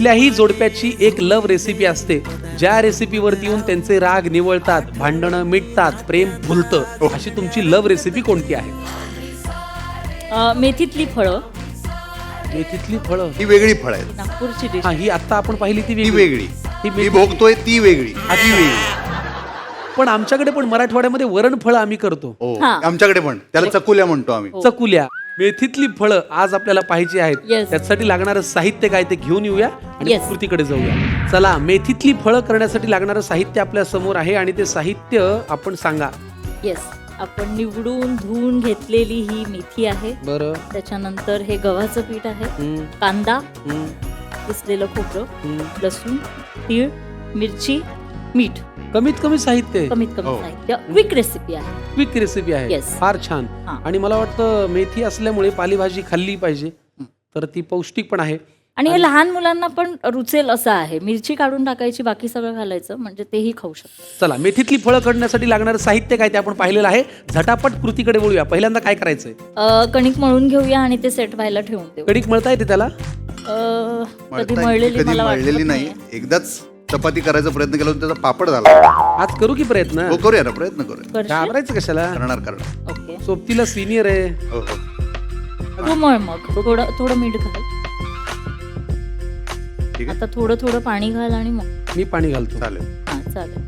कुठल्याही जोडप्याची एक love recipe असते, ज्या रेसिपीवरती येऊन त्यांचे राग निवळतात, भांडणं मिटतात, प्रेम फुलतं. अशी तुमची लव्ह रेसिपी कोणती आहे? मेथीतली फळं. मेथीतली फळं ही वेगळी फळ आहेत. नागपूरची डिश. हा, ही आता आपण पाहिली ती ती वेगळी. ही मी भोगतोय ती वेगळी. ती वेगळी. पण आमच्याकडे पण मराठवाड्यामध्ये वरण फळं आम्ही करतो. हो हा. आमच्याकडे पण त्याला चकुल्या म्हणतो आम्ही. चकुल्या. मेथीतली फळं आज आपल्याला पाहिजे आहेत. Yes. त्यासाठी लागणारं साहित्य काय ते घेऊन येऊया आणि Yes. कृतीकडे जाऊया. चला, मेथीतली फळं करण्यासाठी लागणारं साहित्य आपल्या समोर आहे आणि ते साहित्य आपण सांगा. येस, आपण निवडून धुवून घेतलेली ही मेथी आहे. बरं. त्याच्यानंतर हे गव्हाचं पीठ आहे, हम्म, कांदा, हम्म, किसलेलं खोबरं, हम्म. लसूण, तीळ, मिरची, मीठ. कमीत कमी साहित्य आहे. कमीत कमी हो. साहित्य. क्विक रेसिपी आहे. क्विक रेसिपी आहे. Yes. फार छान. हा. आणि मला वाटतं मेथी असल्यामुळे पालेभाजी खाल्ली पाहिजे, तर ती पौष्टिक पण आहे. आणि हे लहान मुलांना पण रुचेल असं आहे. मिरची काढून टाकायची, बाकी सगळं घालायचं, म्हणजे तेही खाऊ शकतो. चला, मेथीतली फळं करण्यासाठी लागणारं साहित्य काय ते आपण पाहिलेलं आहे. झटापट कृतीकडे वळूया. पहिल्यांदा काय करायचंय? कणिक मळून घेऊया आणि ते सेट व्हायला ठेवून देऊ. कणिक मळता येते त्याला? कधी मळलेली कधी मला मळलेली वाटत नाही. नाही. एकदाच चपाती करायचा प्रयत्न केला होता, त्याचा पापड झाला. आज करू की प्रयत्न? हो, करूया ना, प्रयत्न करूया. करशील? घाबरायचं कशाला? करणार. ओके, सोबतीला सिनियर आहे. हो हो. तू मळ मग. थोडं थोडं मीठ घाल. ठीक आहे, आता थोडं थोडं पाणी घाल आणि मग. मी पाणी घालतो. चालेल. हा, चालेल.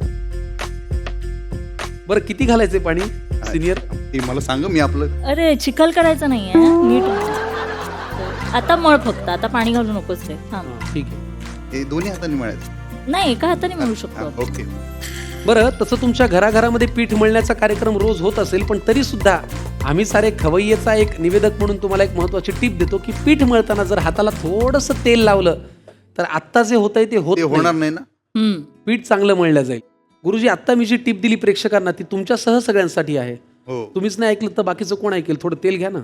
बरं, किती घालायचे पाणी सिनियर? ती मला सांग, मी आपलं. अरे, चिखल करायचं नाहीये, मीठ घाल. आता मळ फक्त. आता पाणी घालू नकोस रे. थांब. ठीक आहे. हे दोन्ही हाताने मळायचं. नाही, एका हाताने मळू हा, शकतो. ओके. बरं, तसं तुमच्या घराघरामध्ये पीठ मळण्याचा कार्यक्रम रोज होत असेल, पण तरी सुद्धा आम्ही सारे खवय्येचा एक निवेदक म्हणून तुम्हाला एक महत्वाची टीप देतो की पीठ मळताना जर हाताला थोडंसं तेल लावलं तर आत्ता जे होतंय ते होत ते नाही. होणार नाही ना. पीठ चांगलं मळलं जाईल. गुरुजी, आत्ता मी जी टीप दिली प्रेक्षकांना ती तुमच्यासह सगळ्यांसाठी आहे. हो. तुम्हीच नाही ऐकलं तर बाकीचं कोण ऐकेल? थोडं तेल घ्या ना.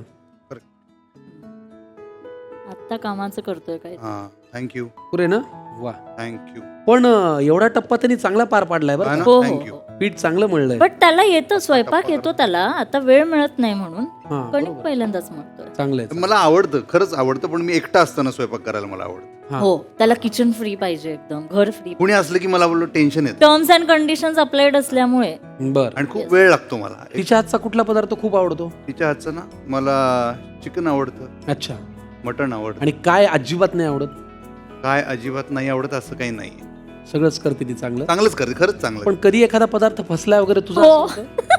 आता कामाचं करतोय काय. हा, थँक्यू. पुरे ना? वा. थँक्यू. पण एवढा टप्पा त्यांनी चांगला पार पाडलाय बरं का? हो हो थँक्यू. हो. पीठ चांगलं मळलंय. बट त्याला येतं, स्वयंपाक येतो त्याला. आता वेळ मिळत नाही म्हणून हा, कणिक बरोबर. पहिल्यांदाच मळतोय. चांगलं आहे. मला आवडतं, खरंच आवडतं, पण मी एकटा असताना स्वयंपाक करायला मला आवडतं. हा. हो, त्याला किचन फ्री पाहिजे, एकदम घर फ्री. कुणी असलं की मला बोललो टेन्शन येतं टर्म्स अँड कंडिशन्स अप्लाइड असल्यामुळे. बर. आणि खूप वेळ लागतो मला. तिच्या हातचा कुठला पदार्थ खूप आवडतो? तिच्या हातचं ना, मला चिकन आवडतं, अच्छा. मटण आवडतं. आणि काय अजिबात नाही आवडत? काय अजिबात नाही आवडत असं काही नाही. सगळंच करते ती चांगलं. चांगलंच करते, खरंच चांगलं. पण कधी एखादा पदार्थ फसलाय वगैरे तुझा? हो. असेल का?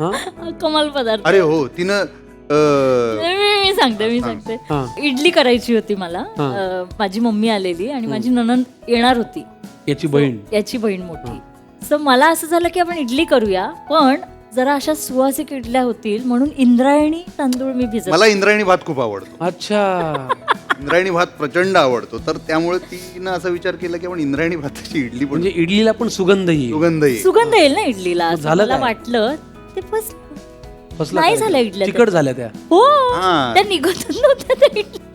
हा? कमाल पदार्थ. अरे हो, तिनं मी सांगते. हा. इडली करायची होती मला. हा. माझी मम्मी आलेली आणि माझी नणंद येणार होती. याची बहीण? याची बहीण मोठी. सो मला असं झालं की आपण इडली करूया, पण जरा अशा सुवासिक इडल्या होतील म्हणून इंद्रायणी तांदूळ मी भिजत. मला इंद्रायणी भात खूप आवडतो. अच्छा. इंद्रायणी भात प्रचंड आवडतो, तर त्यामुळे तिनं असा विचार केला की आपण इंद्रायणी भाताची इडली पण म्हणजे इडलीला पण सुगंध येईल. सुगंध येईल. सुगंध येईल ना इडलीला, असं झालं मला काय? वाटलं. ते फसला नाही काय? झाल्या इडल्या. चिकट झाल्या त्या. हो, हा. त्या निघतच नव्हत्या त्या इडल्या.